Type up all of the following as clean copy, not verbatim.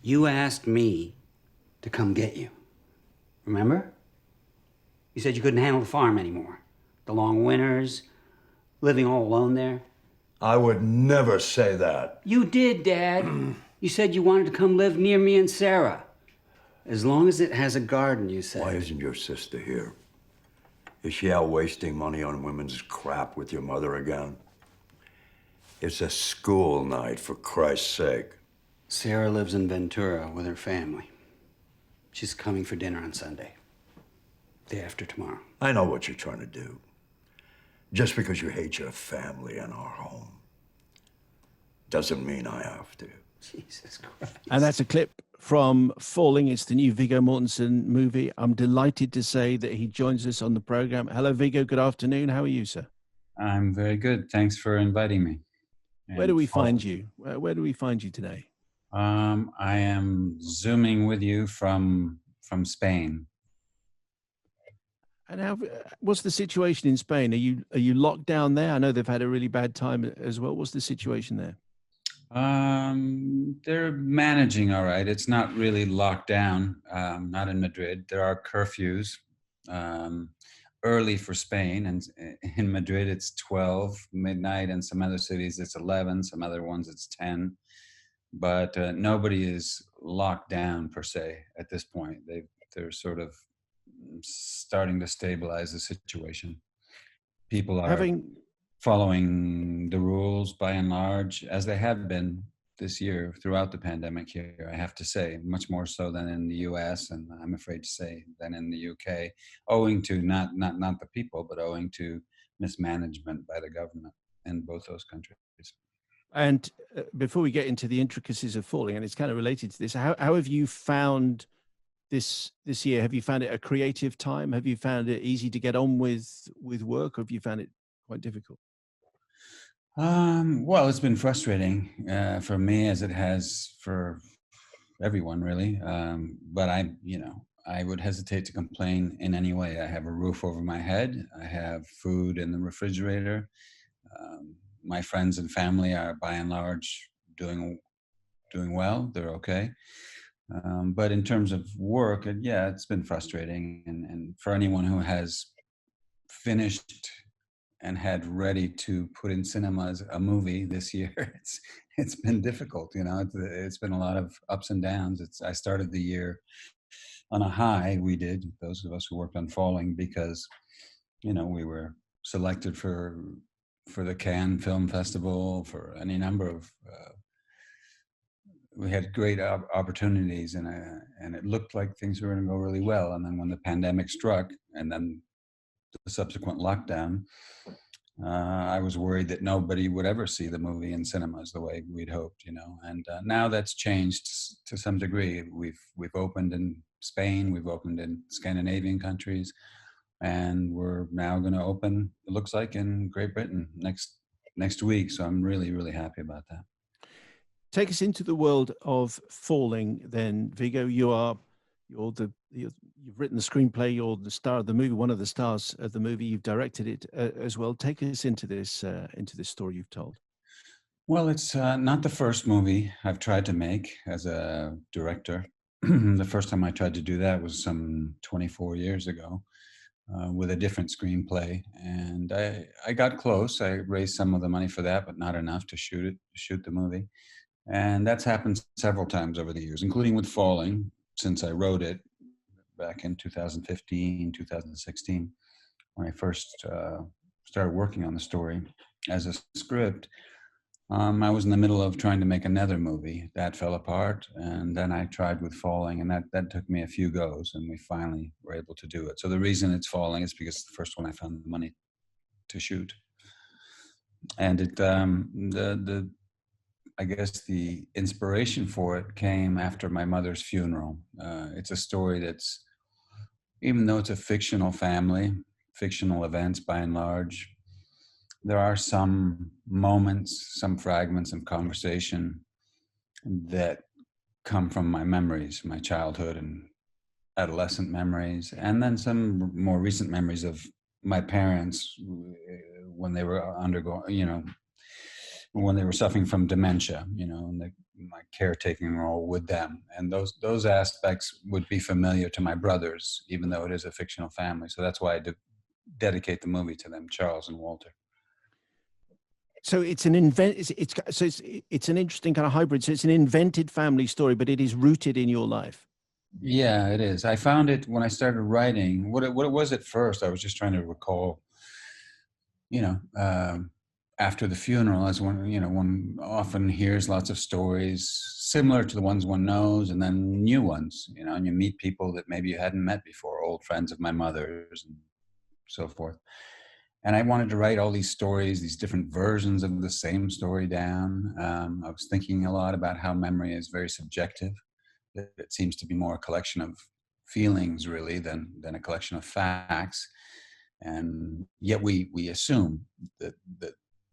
You asked me to come get you. Remember? You said you couldn't handle the farm anymore. The long winters, living all alone there. I would never say that. You did, Dad. You said you wanted to come live near me and Sarah. As long as it has a garden, you said. Why isn't your sister here? Is she out wasting money on women's crap with your mother again? It's a school night, for Christ's sake. Sarah lives in Ventura with her family. She's coming for dinner on Sunday. Day after tomorrow. I know what you're trying to do. Just because you hate your family and our home doesn't mean I have to. Jesus Christ. And that's a clip from Falling. It's the new Viggo Mortensen movie. I'm delighted to say that he joins us on the program. Hello, Viggo. Good afternoon. How are you, sir? I'm very good. Thanks for inviting me. Where do we find you? Where do we find you today? I am Zooming with you from Spain. And what's the situation in Spain? Are you locked down there? I know they've had a really bad time as well. What's the situation there? They're managing all right. It's not really locked down, not in Madrid. There are curfews early for Spain, and in Madrid it's 12 midnight, and some other cities it's 11, some other ones it's 10. But nobody is locked down per se at this point. They're sort of starting to stabilize the situation. People are following the rules by and large, as they have been this year throughout the pandemic here, I have to say, much more so than in the US, and I'm afraid to say than in the UK, owing to not the people, but owing to mismanagement by the government in both those countries. And before we get into the intricacies of Falling, and it's kind of related to this, how have you found this year? Have you found it a creative time? Have you found it easy to get on with work, or have you found it quite difficult? Well, it's been frustrating for me, as it has for everyone, really. But I would hesitate to complain in any way. I have a roof over my head. I have food in the refrigerator. My friends and family are, by and large, doing well. They're okay. But in terms of work, it's been frustrating. And for anyone who has finished and had ready to put in cinemas a movie this year, it's been difficult. It's been a lot of ups and downs. I started the year on a high. We did, those of us who worked on Falling, because we were selected for the Cannes Film Festival, for any number of. We had great opportunities, and it looked like things were going to go really well. And then when the pandemic struck, and then the subsequent lockdown, I was worried that nobody would ever see the movie in cinemas the way we'd hoped, And now that's changed to some degree. We've opened in Spain, we've opened in Scandinavian countries, and we're now going to open, it looks like, in Great Britain next week. So I'm really, really happy about that. Take us into the world of Falling, then, Viggo. You've written the screenplay. You're the star of the movie, one of the stars of the movie. You've directed it as well. Take us into this story you've told. Well, it's not the first movie I've tried to make as a director. The first time I tried to do that was some 24 years ago with a different screenplay, and I got close. I raised some of the money for that, but not enough to shoot the movie. And that's happened several times over the years, including with Falling, since I wrote it back in 2015, 2016, when I first started working on the story as a script. I was in the middle of trying to make another movie. That fell apart, and then I tried with Falling, and that took me a few goes, and we finally were able to do it. So the reason it's Falling is because it's the first one I found the money to shoot. And it I guess the inspiration for it came after my mother's funeral. It's a story that's, even though it's a fictional family, fictional events by and large, there are some moments, some fragments of conversation that come from my memories, my childhood and adolescent memories, and then some more recent memories of my parents when they were undergoing, when they were suffering from dementia, and my caretaking role with them, and those aspects would be familiar to my brothers, even though it is a fictional family. So that's why I dedicate the movie to them, Charles and Walter. So it's an it's an interesting kind of hybrid. So it's an invented family story, but it is rooted in your life. Yeah, it is. I found it when I started writing. What it was at first, I was just trying to recall, you know, after the funeral, as one often hears lots of stories similar to the ones one knows, and then new ones, and you meet people that maybe you hadn't met before, old friends of my mother's and so forth. And I wanted to write all these stories, these different versions of the same story down. I was thinking a lot about how memory is very subjective. It seems to be more a collection of feelings, really, than a collection of facts. And yet we assume that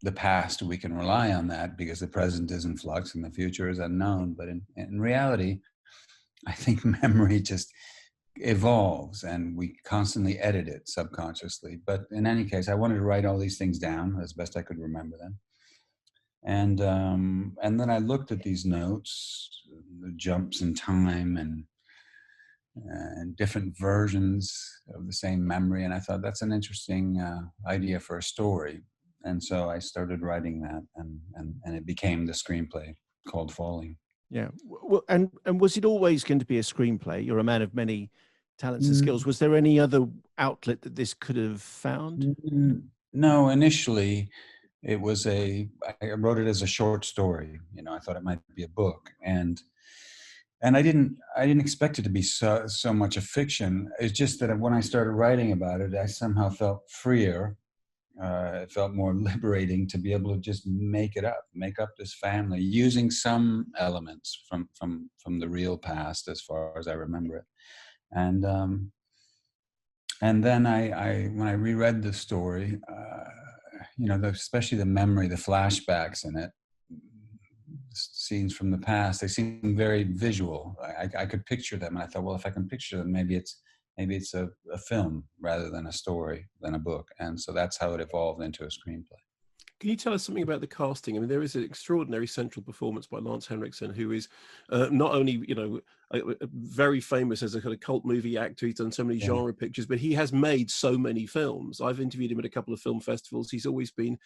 the past, we can rely on that because the present is in flux and the future is unknown. But in reality, I think memory just evolves and we constantly edit it subconsciously. But in any case, I wanted to write all these things down as best I could remember them. And then I looked at these notes, the jumps in time and different versions of the same memory. And I thought that's an interesting idea for a story. And so I started writing that, and it became the screenplay called Falling. Yeah. Well, and was it always going to be a screenplay? You're a man of many talents and skills. Was there any other outlet that this could have found? No, initially it was I wrote it as a short story. I thought it might be a book, and I didn't expect it to be so much a fiction. It's just that when I started writing about it, I somehow felt freer. It felt more liberating to be able to just make up this family using some elements from the real past, as far as I remember it. And then when I reread the story, especially the memory, the flashbacks in it, scenes from the past, they seem very visual. I could picture them, and I thought, well, if I can picture them, maybe it's a film rather than a story, than a book. And so that's how it evolved into a screenplay. Can you tell us something about the casting? I mean, there is an extraordinary central performance by Lance Henriksen, who is not only, very famous as a kind of cult movie actor. He's done so many genre pictures, but he has made so many films. I've interviewed him at a couple of film festivals. He's always been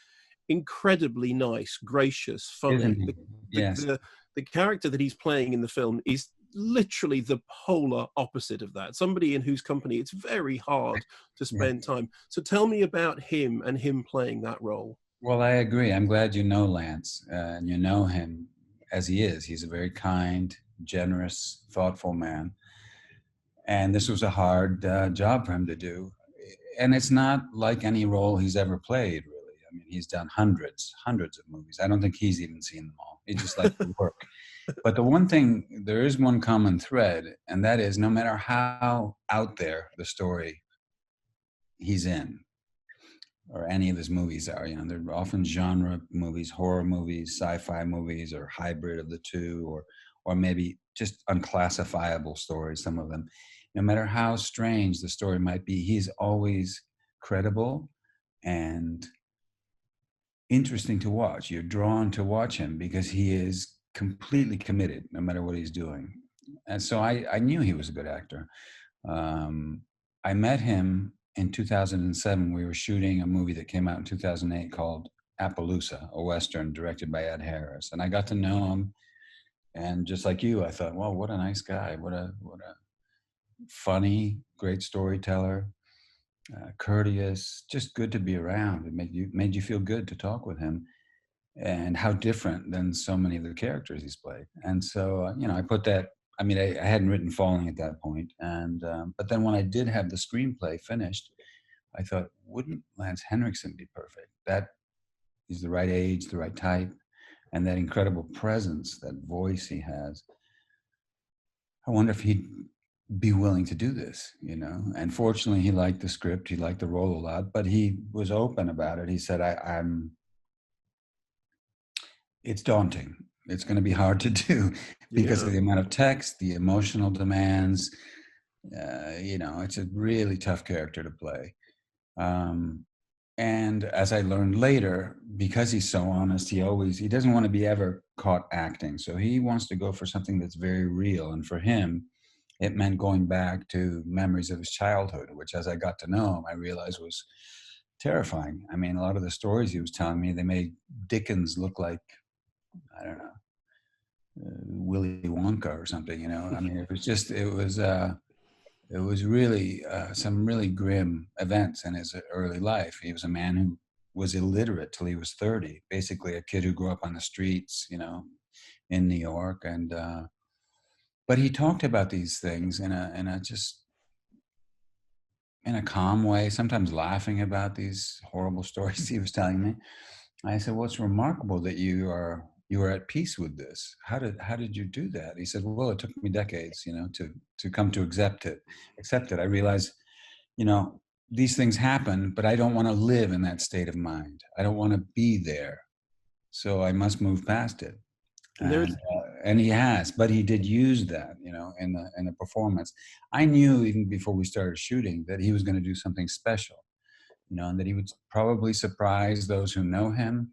incredibly nice, gracious, funny. The character that he's playing in the film is literally the polar opposite of that. Somebody in whose company it's very hard to spend time. So tell me about him and him playing that role. Well, I agree. I'm glad you know Lance, and you know him as he is. He's a very kind, generous, thoughtful man. And this was a hard job for him to do. And it's not like any role he's ever played, really. I mean, he's done hundreds of movies. I don't think he's even seen them all. He just likes to work. But there is one common thread, and that is no matter how out there the story he's in, or any of his movies are, they're often genre movies, horror movies, sci-fi movies, or hybrid of the two, or maybe just unclassifiable stories, some of them. No matter how strange the story might be, he's always credible and interesting to watch. You're drawn to watch him because he is completely committed, no matter what he's doing. And so I knew he was a good actor. I met him in 2007. We were shooting a movie that came out in 2008 called Appaloosa, a Western directed by Ed Harris. And I got to know him. And just like you, I thought, well, what a nice guy. What a funny, great storyteller, courteous, just good to be around. It made you feel good to talk with him. And how different than so many of the characters he's played. And so, I put that, I hadn't written Falling at that point. And, but then when I did have the screenplay finished, I thought, wouldn't Lance Henriksen be perfect? That is the right age, the right type, and that incredible presence, that voice he has. I wonder if he'd be willing to do this, And fortunately, he liked the script, he liked the role a lot, but he was open about it. He said, it's daunting. It's going to be hard to do because of the amount of text, the emotional demands. It's a really tough character to play. And as I learned later, because he's so honest, he doesn't want to be ever caught acting. So he wants to go for something that's very real. And for him, it meant going back to memories of his childhood, which as I got to know him, I realized was terrifying. I mean, a lot of the stories he was telling me, they made Dickens look like, I don't know, Willy Wonka or something, you know. I mean, it was really some really grim events in his early life. He was a man who was illiterate till he was 30, basically a kid who grew up on the streets, you know, in New York. And but he talked about these things in a just in a calm way, sometimes laughing about these horrible stories he was telling me. I said, "Well, it's remarkable that you are at peace with this. How did you do that?" He said, "Well, it took me decades, you know, to come to accept it. I realized, you know, these things happen, but I don't want to live in that state of mind. I don't want to be there. So I must move past it." And there's And he has, but he did use that, you know, in the performance. I knew even before we started shooting that he was going to do something special, you know, and that he would probably surprise those who know him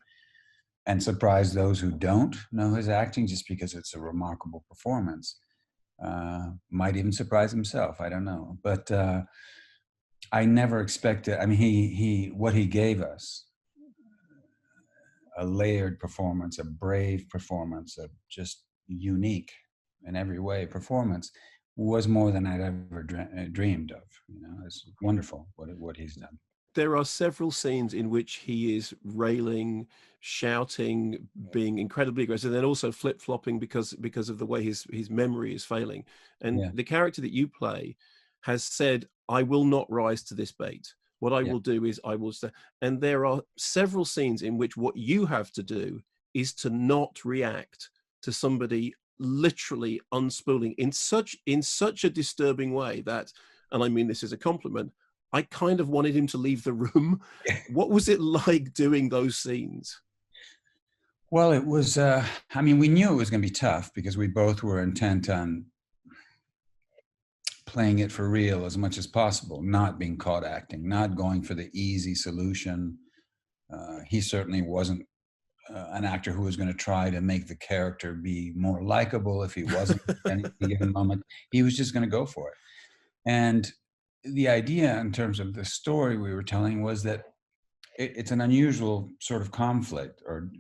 and surprise those who don't know his acting, just because it's a remarkable performance. Might even surprise himself. I don't know, but I never expected. I mean, he what he gave us, a layered performance, a brave performance, a just unique in every way performance, was more than I'd ever dreamed of. You know, it's wonderful what he's done. there are several scenes in which he is railing, shouting, being incredibly aggressive, and then also flip-flopping because of the way his memory is failing. And Yeah. the character that you play has said, "I will not rise to this bait. What I Yeah. will do is I will stay." And there are several scenes in which what you have to do is to not react to somebody literally unspooling in such a disturbing way that, and I mean this as a compliment, I kind of wanted him to leave the room. What was it like doing those scenes? Well, it was, I mean, we knew it was going to be tough because we both were intent on playing it for real as much as possible, not being caught acting, not going for the easy solution. He certainly wasn't an actor who was going to try to make the character be more likable if he wasn't at any given moment. He was just going to go for it. And the idea in terms of the story we were telling was that it's an unusual sort of conflict, or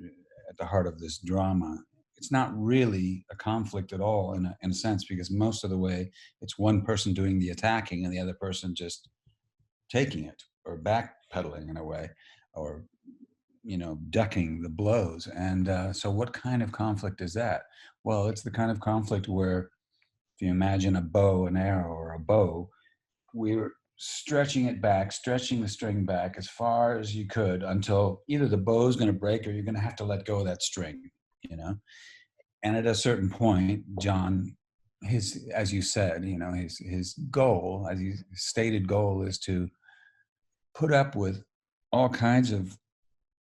at the heart of this drama. It's not really a conflict at all in a sense, because most of the way it's one person doing the attacking and the other person just taking it or backpedaling in a way, or, you know, ducking the blows. And so what kind of conflict is that? Well, it's the kind of conflict where if you imagine a bow and arrow, or a bow, we're stretching it back, stretching the string back as far as you could until either the bow is going to break or you're going to have to let go of that string, you know? And at a certain point, John, as you said, you know, his goal, as his stated goal, is to put up with all kinds of,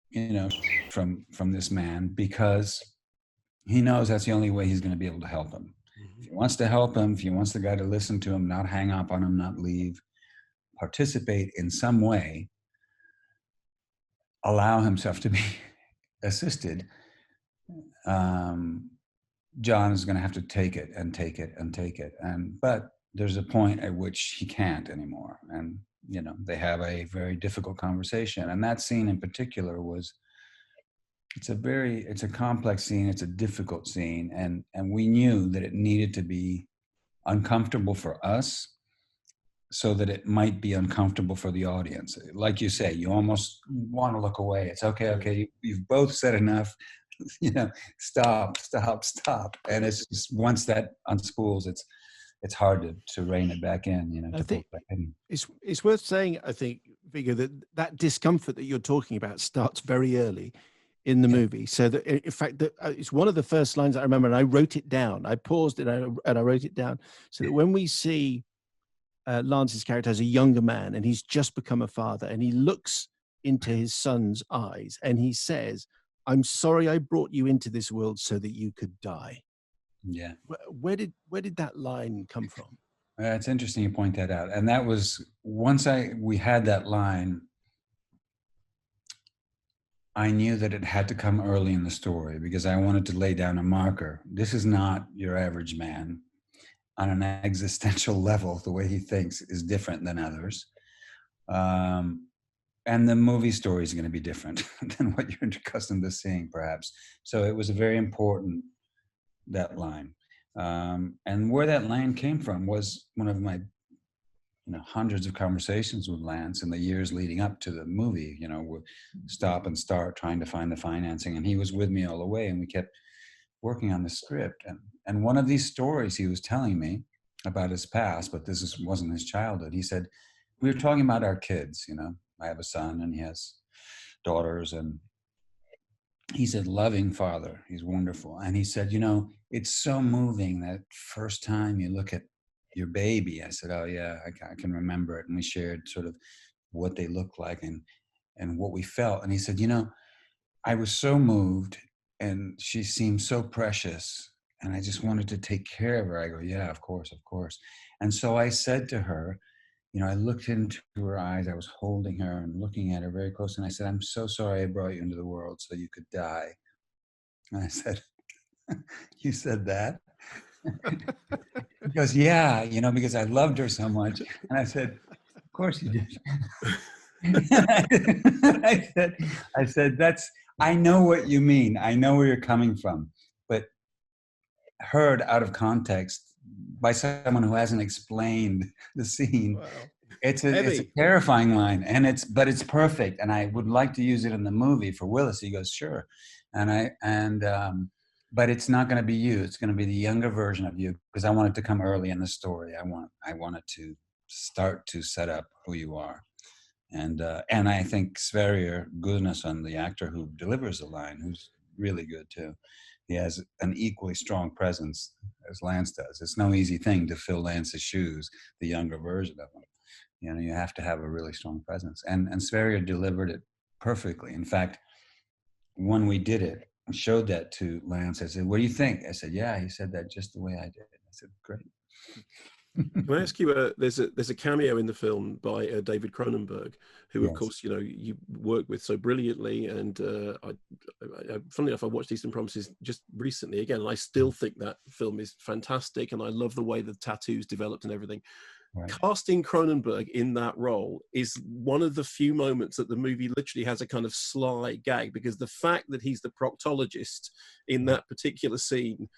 you know, from this man, because he knows that's the only way he's going to be able to help him. If he wants to help him, if he wants the guy to listen to him, not hang up on him, not leave, participate in some way, allow himself to be assisted, John is going to have to take it and take it and take it. But there's a point at which he can't anymore. And, you know, they have a very difficult conversation. And that scene in particular it's a complex scene. It's a difficult scene. And we knew that it needed to be uncomfortable for us so that it might be uncomfortable for the audience. Like you say, you almost want to look away. It's okay. You've both said enough. You know, stop. And it's just, once that unspools, it's hard to rein it back in, you know. I think it's worth saying, I think, Viggo, that discomfort that you're talking about starts very early in the movie. So that, in fact, it's one of the first lines I remember, and I wrote it down. I paused it and I wrote it down, so that when we see Lance's character as a younger man and he's just become a father, and he looks into his son's eyes and he says, "I'm sorry I brought you into this world so that you could die." Yeah. Where did that line come from? It's interesting you point that out. And that was, once we had that line, I knew that it had to come early in the story because I wanted to lay down a marker. This is not your average man. On an existential level, the way he thinks is different than others. And the movie story is going to be different than what you're accustomed to seeing, perhaps. So it was very important, that line. And where that line came from was one of my hundreds of conversations with Lance in the years leading up to the movie, with stop and start trying to find the financing. And he was with me all the way, and we kept working on the script. And one of these stories he was telling me about his past, but wasn't his childhood. He said, we were talking about our kids, I have a son and he has daughters, and he said, loving father, he's wonderful. And he said, it's so moving that first time you look at your baby. I said, oh yeah, I can remember it. And we shared sort of what they looked like and what we felt. And he said, I was so moved, and she seemed so precious, and I just wanted to take care of her. I go, yeah, of course, of course. And so I said to her, I looked into her eyes, I was holding her and looking at her very close, and I said, I'm so sorry I brought you into the world so you could die. And I said, you said that? He goes, yeah, because I loved her so much. And I said, of course you did. I said, I know what you mean. I know where you're coming from, but heard out of context by someone who hasn't explained the scene, wow. It's a terrifying line, but it's perfect. And I would like to use it in the movie for Willis. He goes, sure. But it's not going to be you. It's going to be the younger version of you, because I want it to come early in the story. I want it to start to set up who you are. And I think Sverrir Gudnason, the actor who delivers the line, who's really good too, he has an equally strong presence as Lance does. It's no easy thing to fill Lance's shoes, the younger version of him. You have to have a really strong presence. And Sverrir delivered it perfectly. In fact, when we did it, I showed that to Lance. I said, what do you think? I said, yeah, he said that just the way I did. I said, great. Can I ask you, there's a cameo in the film by David Cronenberg, who, yes, of course, you work with so brilliantly. And funnily enough, I watched Eastern Promises just recently again, and I still think that film is fantastic. And I love the way the tattoos developed and everything. Right. Casting Cronenberg in that role is one of the few moments that the movie literally has a kind of sly gag, because the fact that he's the proctologist in that particular scene.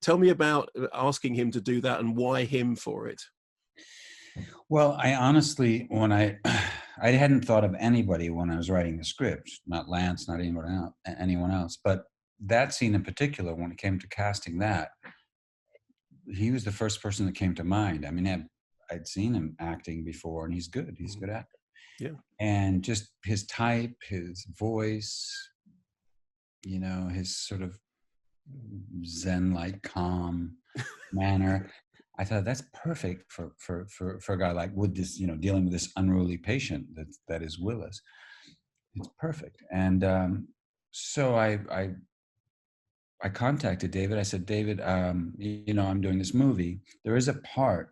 Tell me about asking him to do that and why him for it. Well, I honestly, when I hadn't thought of anybody when I was writing the script, not Lance, not anyone else, but that scene in particular, when it came to casting that, he was the first person that came to mind. I mean, I'd seen him acting before, and he's good. He's a good actor. Yeah. And just his type, his voice, his sort of Zen-like calm manner. I thought that's perfect for a guy like with this, dealing with this unruly patient that is Willis. It's perfect. And so I contacted David. I said, David, I'm doing this movie. There is a part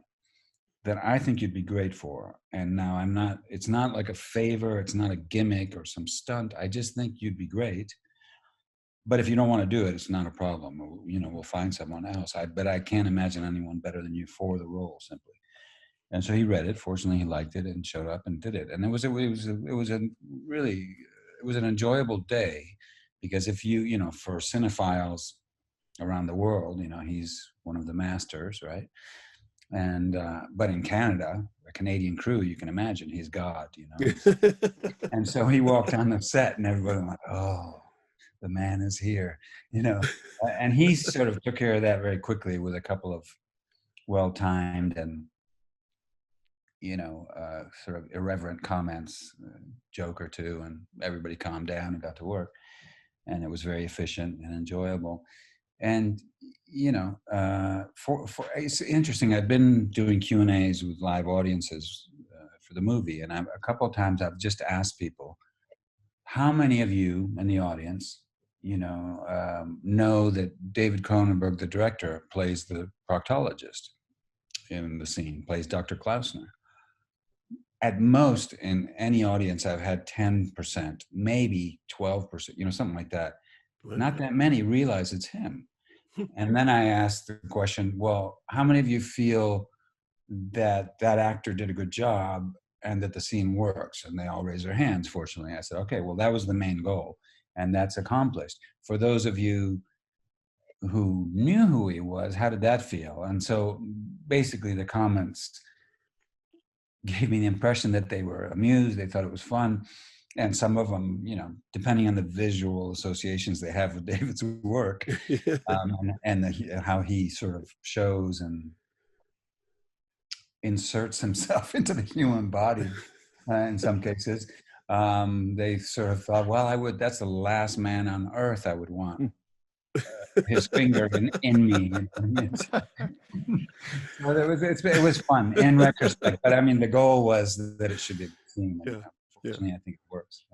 that I think you'd be great for. And now it's not like a favor. It's not a gimmick or some stunt. I just think you'd be great. But if you don't want to do it, it's not a problem. We'll find someone else. But I can't imagine anyone better than you for the role, simply. And so he read it. Fortunately, he liked it and showed up and did it. And it was an enjoyable day, because if for cinephiles around the world, he's one of the masters, right? And but in Canada, a Canadian crew, you can imagine he's God, And so he walked on the set, and everybody went, oh, the man is here, and he sort of took care of that very quickly with a couple of well-timed and, sort of irreverent comments, joke or two, and everybody calmed down and got to work. And it was very efficient and enjoyable. And, it's interesting. I've been doing Q&As with live audiences for the movie. And a couple of times I've just asked people, how many of you in the audience know that David Cronenberg, the director, plays the proctologist in the scene, plays Dr. Klausner? at most in any audience, I've had 10%, maybe 12%, something like that. Not that many realize it's him. And then I asked the question, well, how many of you feel that that actor did a good job and that the scene works? And they all raise their hands, fortunately. I said, okay, well, that was the main goal, and that's accomplished. For those of you who knew who he was, how did that feel? And so basically the comments gave me the impression that they were amused, they thought it was fun. And some of them, depending on the visual associations they have with David's work, how he sort of shows and inserts himself into the human body in some cases, they sort of thought, well, that's the last man on earth I would want his finger in me. So it was fun in retrospect, but I mean, the goal was that it should be seen. Fortunately, I think it works.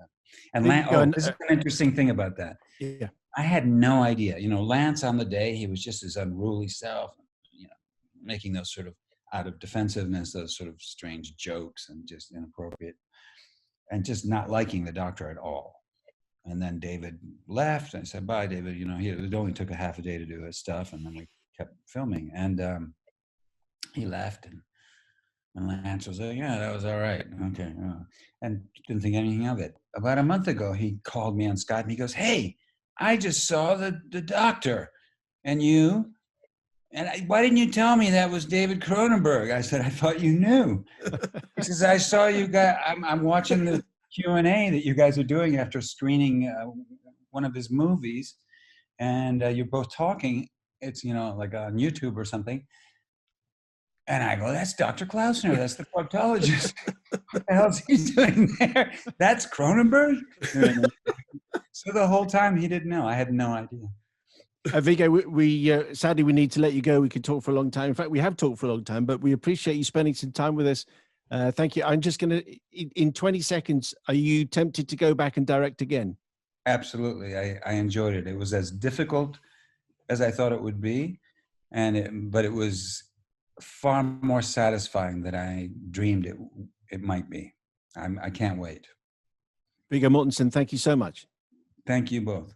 And this is an interesting thing about that. Yeah. I had no idea. Lance on the day, he was just his unruly self, making those sort of out of defensiveness, those sort of strange jokes and just inappropriate, and just not liking the doctor at all. And then David left, and I said, bye, David. It only took a half a day to do his stuff, and then we kept filming. And he left, and Lance was like, yeah, that was all right. Okay. And didn't think anything of it. About a month ago, he called me on Skype, and he goes, hey, I just saw the doctor, and you, and why didn't you tell me that was David Cronenberg? I said, I thought you knew. He says, I saw you guys, I'm watching the Q&A that you guys are doing after screening one of his movies, and you're both talking. It's, like on YouTube or something. And I go, that's Dr. Klausner. That's the proctologist. What the hell is he doing there? That's Cronenberg? So the whole time he didn't know. I had no idea. Viggo, we sadly, we need to let you go. We could talk for a long time. In fact, we have talked for a long time, but we appreciate you spending some time with us. Thank you. I'm just going to, in 20 seconds, are you tempted to go back and direct again? Absolutely. I enjoyed it. It was as difficult as I thought it would be, but it was far more satisfying than I dreamed it might be. I can't wait. Viggo Mortensen, thank you so much. Thank you both.